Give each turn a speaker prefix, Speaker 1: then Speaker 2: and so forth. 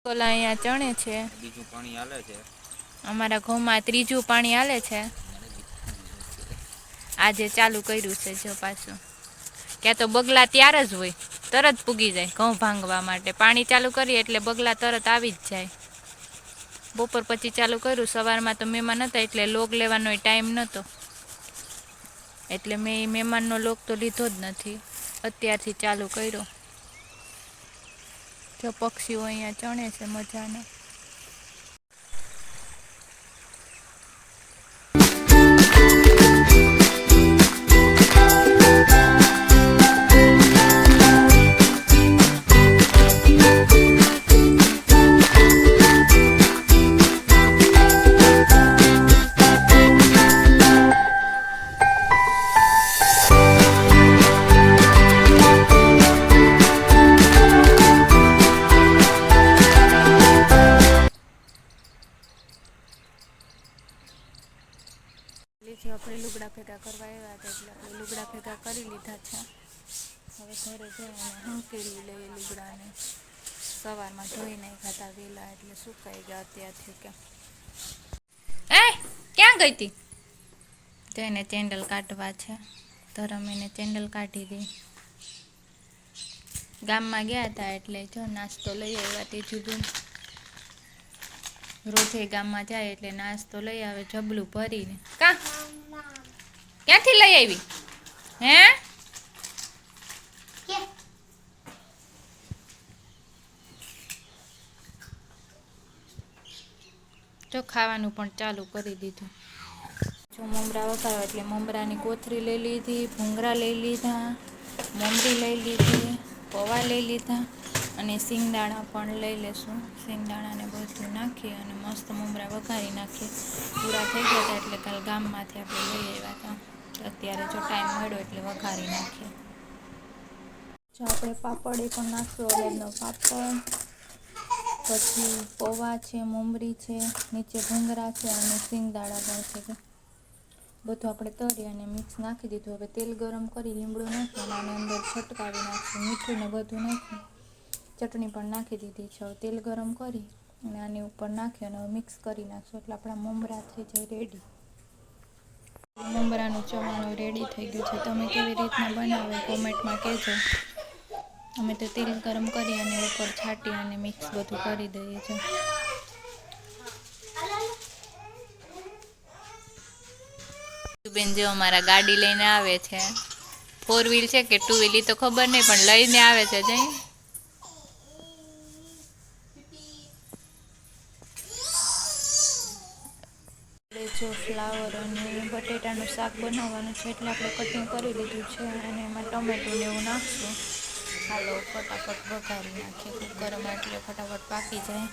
Speaker 1: ઓલા અહીંયા ચણે છે.
Speaker 2: બીજું પાણી હાલે છે.
Speaker 1: અમારા ઘઉંમાં ત્રીજું પાણી હાલે છે. આજે ચાલુ કર્યું છે જો પાછું. ક્યાં તો બગલા ત્યાર જ હોય, તરત પૂગી જાય ઘઉં ભાંગવા માટે. પાણી ચાલુ કરીએ એટલે બગલા તરત આવી જ જાય. બપોર પછી ચાલુ કર્યું, સવારમાં તો મહેમાન હતા એટલે લોગ લેવાનો ટાઈમ નહોતો. એટલે મેં મહેમાનનો લોક તો લીધો જ નથી, અત્યારથી ચાલુ કર્યો. જો પક્ષીઓ અહીંયા ચણે છે મજાના. જે આપણે લુગડા ભેગા કરવા આવ્યા હતા એટલે આપણે લુગડા ભેગા કરી લીધા છે. હવે ઘરે જઈને હંકેલી લઈએ લુગડાને. સવારમાં ધોઈ નાખ્યા હતા વહેલા એટલે સુકાઈ ગયા અત્યારથી. કે ક્યાં ગઈ હતી? તો એને ચેન્ડલ કાઢવા છે. ધરમ એને ચેન્ડલ કાઢી દે. ગામમાં ગયા હતા એટલે જો નાસ્તો લઈ આવ્યા તેજુબેન. રોજે ગામમાં જાય એટલે નાસ્તો લઈ આવે જબલું ભરીને. ક્યાંથી લઈ આવી? હે? જો ખાવાનું પણ ચાલુ કરી દીધું. જો મમરા વઘારવા એટલે મમરાની કોથરી લઈ લીધી, ભૂંગળા લઈ લીધા, મમરી લઈ લીધી, પૌવા લઈ લીધા અને સિંગદાણા પણ લઈ લેશું. સિંગદાણાને બધું નાખી અને મસ્ત મમરા વઘારી નાખીએ. પૂરા થઈ ગયા હતા એટલે કાલ ગામમાંથી આપણે લઈ આવ્યા હતા. અત્યારે જો ટાઈમ મળ્યો એટલે વઘારી નાખીએ. જો આપણે પાપડ એ પણ નાખશું, અલગનો પાપડ, પછી પૌવા છે, મમરી છે, નીચે ભૂંગળા છે અને સિંગદાણા પણ છે. બધું આપણે તળી અને મિક્સ નાખી દીધું. હવે તેલ ગરમ કરી લીમડું નાખી અને આની અંદર છટકાવી નાખશું. મીઠું ને બધું નાખી, ચટણી પણ નાખી દીધી છે. હવે તેલ ગરમ કરી અને આની ઉપર નાખી અને મિક્સ કરી નાખશું એટલે આપણા મમરા થઈ જાય રેડી. મમરાનું ચવાણું રેડી થઈ ગયું છે. તમે કેવી રીતના બનાવો કોમેન્ટમાં કહેજો. અમે તો તેલ ગરમ કરી અને ઉપર છાંટી અને મિક્સ બધું કરી દઈએ છીએ. બેન જો અમારા ગાડી લઈને આવે છે. 4 વ્હીલ છે કે 2 વ્હીલ તો ખબર નહીં પણ લઈને આવે છે. જઈ જો ફ્લાવર અને બટેટાનું શાક બનાવવાનું છે એટલે આપણે કટિંગ કરી લીધું છે અને એમાં ટમેટું ને એવું નાખશું. હાલો ફટાફટ વઘારી નાખીએ કુકરમાં એટલે ફટાફટ પાકી જાય.